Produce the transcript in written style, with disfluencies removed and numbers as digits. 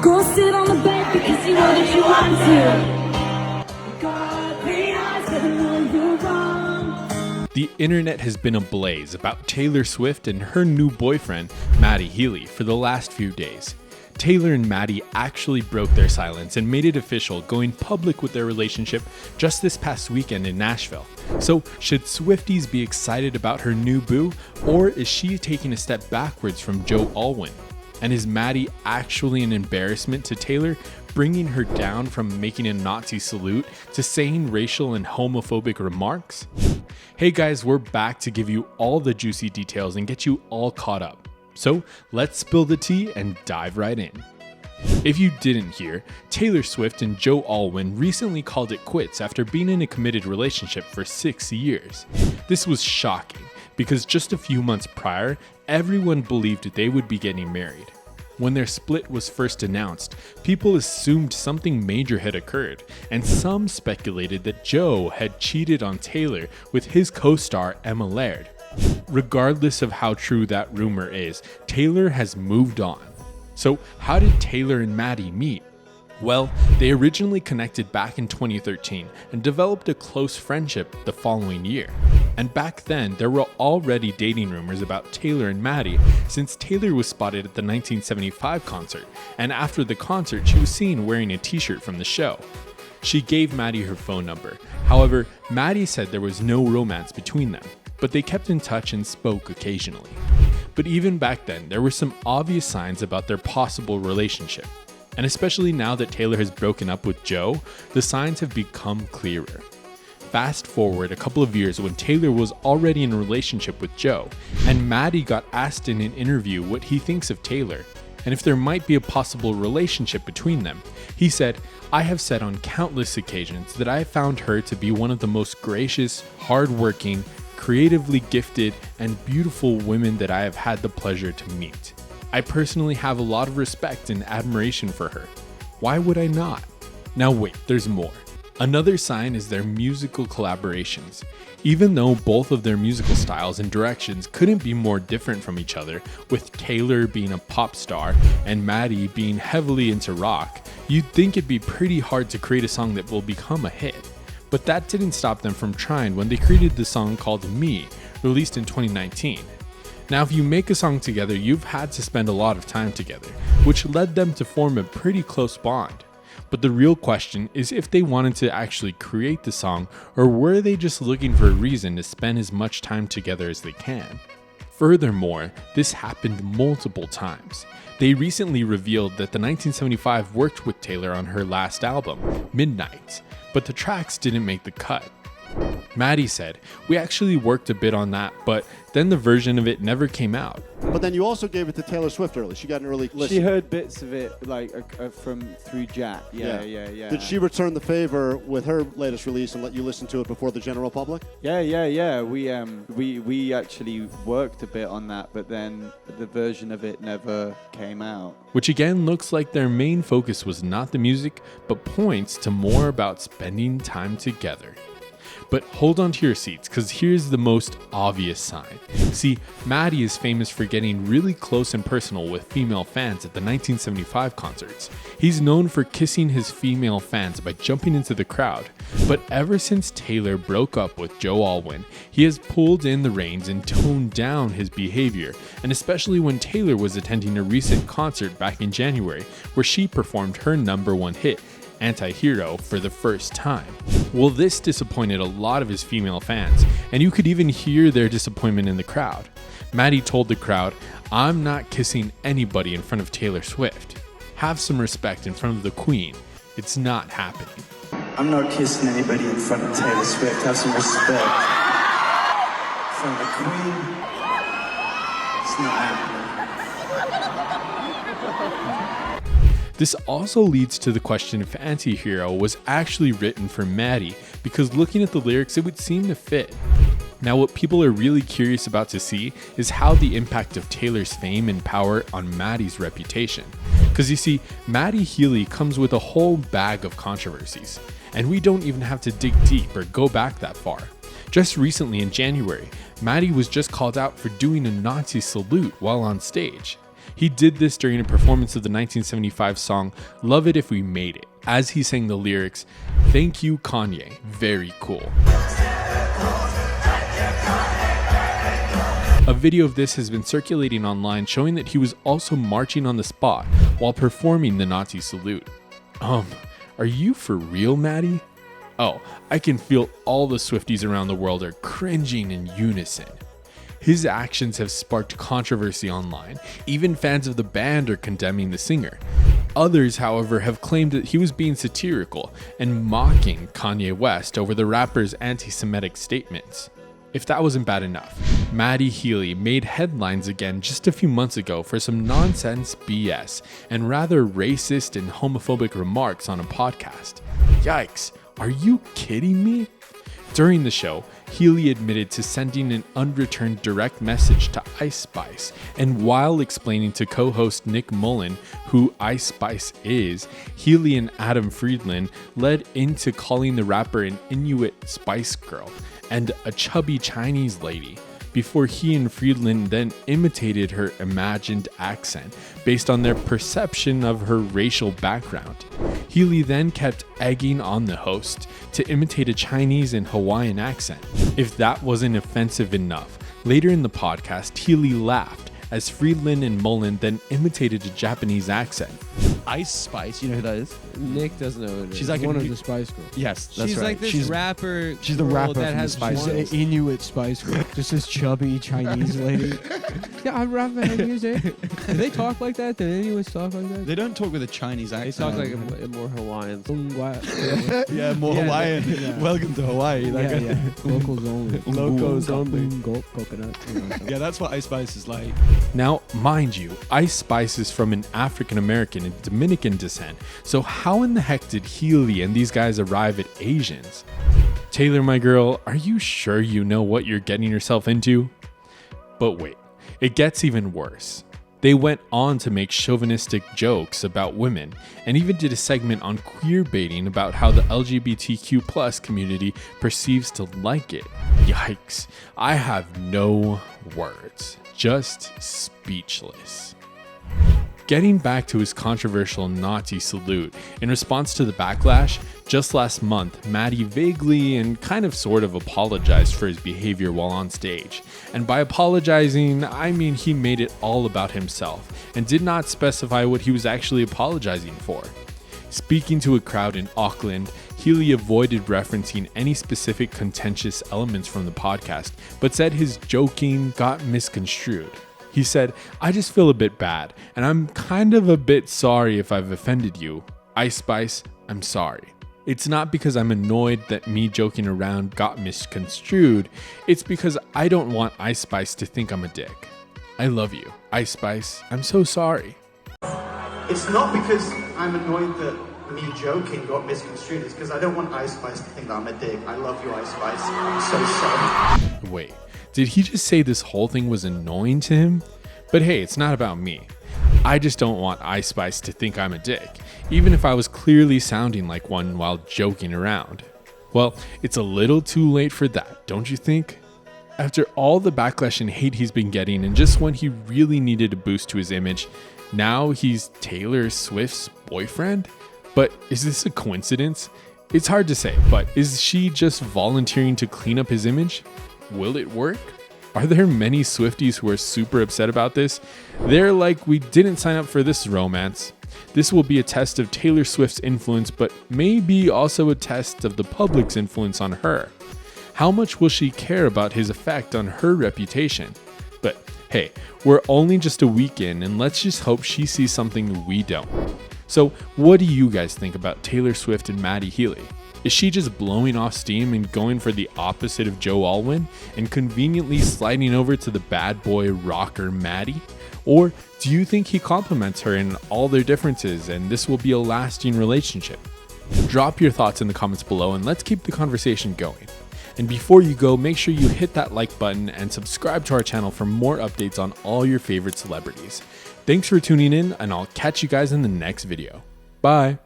Go sit on the bed because you know that you want to. God, be honest, I know you're wrong. The internet has been ablaze about Taylor Swift and her new boyfriend, Matty Healy, for the last few days. Taylor and Matty actually broke their silence and made it official, going public with their relationship just this past weekend in Nashville. So, should Swifties be excited about her new boo, or is she taking a step backwards from Joe Alwyn? And is Matty actually an embarrassment to Taylor, bringing her down from making a Nazi salute to saying racial and homophobic remarks? Hey guys, we're back to give you all the juicy details and get you all caught up. So let's spill the tea and dive right in. If you didn't hear, Taylor Swift and Joe Alwyn recently called it quits after being in a committed relationship for 6 years. This was shocking because just a few months prior, everyone believed they would be getting married. When their split was first announced, people assumed something major had occurred, and some speculated that Joe had cheated on Taylor with his co-star Emma Laird. Regardless of how true that rumor is, Taylor has moved on. So how did Taylor and Matty meet? Well, they originally connected back in 2013 and developed a close friendship the following year. And back then, there were already dating rumors about Taylor and Matty since Taylor was spotted at the 1975 concert, and after the concert, she was seen wearing a t-shirt from the show. She gave Matty her phone number. However, Matty said there was no romance between them, but they kept in touch and spoke occasionally. But even back then, there were some obvious signs about their possible relationship. And especially now that Taylor has broken up with Joe, the signs have become clearer. Fast forward a couple of years when Taylor was already in a relationship with Joe, and Matty got asked in an interview what he thinks of Taylor, and if there might be a possible relationship between them. He said, "I have said on countless occasions that I found her to be one of the most gracious, hardworking, creatively gifted, and beautiful women that I have had the pleasure to meet. I personally have a lot of respect and admiration for her. Why would I not?" Now wait, there's more. Another sign is their musical collaborations. Even though both of their musical styles and directions couldn't be more different from each other, with Taylor being a pop star and Matty being heavily into rock, you'd think it'd be pretty hard to create a song that will become a hit. But that didn't stop them from trying when they created the song called Me, released in 2019. Now, if you make a song together, you've had to spend a lot of time together, which led them to form a pretty close bond. But the real question is if they wanted to actually create the song, or were they just looking for a reason to spend as much time together as they can? Furthermore, this happened multiple times. They recently revealed that the 1975 worked with Taylor on her last album, Midnight, but the tracks didn't make the cut. Matty said, "We actually worked a bit on that, but then the version of it never came out." But then you also gave it to Taylor Swift early. She got an early listen. She heard bits of it through Jack. Yeah. Did she return the favor with her latest release and let you listen to it before the general public? Yeah. We actually worked a bit on that, but then the version of it never came out. Which again looks like their main focus was not the music, but points to more about spending time together. But hold on to your seats, because here's the most obvious sign. See, Matty is famous for getting really close and personal with female fans at the 1975 concerts. He's known for kissing his female fans by jumping into the crowd. But ever since Taylor broke up with Joe Alwyn, he has pulled in the reins and toned down his behavior, and especially when Taylor was attending a recent concert back in January, where she performed her #1 hit, Anti-Hero, for the first time. Well, this disappointed a lot of his female fans, and you could even hear their disappointment in the crowd. Matty told the crowd, "I'm not kissing anybody in front of Taylor Swift. Have some respect in front of the Queen. It's not happening." I'm not kissing anybody in front of Taylor Swift. Have some respect. In front of the Queen. It's not happening. This also leads to the question if Anti-Hero was actually written for Matty, because looking at the lyrics, it would seem to fit. Now, what people are really curious about to see is how the impact of Taylor's fame and power on Matty's reputation. Because you see, Matty Healy comes with a whole bag of controversies, and we don't even have to dig deep or go back that far. Just recently in January, Matty was just called out for doing a Nazi salute while on stage. He did this during a performance of the 1975 song Love It If We Made It, as he sang the lyrics, "Thank you, Kanye, very cool." A video of this has been circulating online showing that he was also marching on the spot while performing the Nazi salute. Are you for real, Matty? Oh, I can feel all the Swifties around the world are cringing in unison. His actions have sparked controversy online. Even fans of the band are condemning the singer. Others, however, have claimed that he was being satirical and mocking Kanye West over the rapper's anti-Semitic statements. If that wasn't bad enough, Matty Healy made headlines again just a few months ago for some nonsense BS and rather racist and homophobic remarks on a podcast. Yikes, are you kidding me? During the show, Healy admitted to sending an unreturned direct message to Ice Spice, and while explaining to co-host Nick Mullen who Ice Spice is, Healy and Adam Friedland led into calling the rapper an Inuit Spice Girl and a chubby Chinese lady, before he and Friedland then imitated her imagined accent based on their perception of her racial background. Healy then kept egging on the host to imitate a Chinese and Hawaiian accent. If that wasn't offensive enough, later in the podcast, Healy laughed as Friedland and Mullen then imitated a Japanese accent. Ice Spice, you know who that is? Nick doesn't know who it is. She's like one of the Spice Girls. Yes, that's She's right. like this rapper. She's the girl rapper that from the has Spice one- Girls. Inuit Spice Girl. Just this chubby Chinese lady. Yeah, I rap and music. Do they talk like that? Do Inuits talk like that? They don't talk with a Chinese They accent. talk like a more Hawaiian. yeah, more Yeah, Hawaiian. yeah. Welcome to Hawaii. That Yeah, guy. yeah. Locals only. Locals only. Gulp coconut. Yeah, that's what Ice Spice is like. Now, mind you, Ice Spice is from an African American and Dominican descent, so how in the heck did Healy and these guys arrive at Asians? Taylor, my girl, are you sure you know what you're getting yourself into? But wait, it gets even worse. They went on to make chauvinistic jokes about women and even did a segment on queer baiting about how the LGBTQ+ community perceives to like it. Yikes, I have no words, just speechless. Getting back to his controversial Nazi salute, in response to the backlash, just last month, Matty vaguely and kind of sort of apologized for his behavior while on stage. And by apologizing, I mean he made it all about himself and did not specify what he was actually apologizing for. Speaking to a crowd in Auckland, Healy avoided referencing any specific contentious elements from the podcast, but said his joking got misconstrued. He said, "I just feel a bit bad, and I'm kind of a bit sorry if I've offended you. Ice Spice, I'm sorry. It's not because I'm annoyed that me joking around got misconstrued, it's because I don't want Ice Spice to think I'm a dick. I love you. Ice Spice, I'm so sorry." It's not because I'm annoyed that me joking got misconstrued. It's because I don't want Ice Spice to think that I'm a dick. I love you, Ice Spice. I'm so sorry. Wait, did he just say this whole thing was annoying to him? But hey, it's not about me. I just don't want Ice Spice to think I'm a dick, even if I was clearly sounding like one while joking around. Well, it's a little too late for that, don't you think? After all the backlash and hate he's been getting, and just when he really needed a boost to his image, now he's Taylor Swift's boyfriend? But is this a coincidence? It's hard to say, but is she just volunteering to clean up his image? Will it work? Are there many Swifties who are super upset about this? They're like, we didn't sign up for this romance. This will be a test of Taylor Swift's influence, but maybe also a test of the public's influence on her. How much will she care about his effect on her reputation? But hey, we're only just a week in, and let's just hope she sees something we don't. So what do you guys think about Taylor Swift and Matty Healy? Is she just blowing off steam and going for the opposite of Joe Alwyn and conveniently sliding over to the bad boy rocker Matty? Or do you think he compliments her in all their differences and this will be a lasting relationship? Drop your thoughts in the comments below and let's keep the conversation going. And before you go, make sure you hit that like button and subscribe to our channel for more updates on all your favorite celebrities. Thanks for tuning in, and I'll catch you guys in the next video. Bye.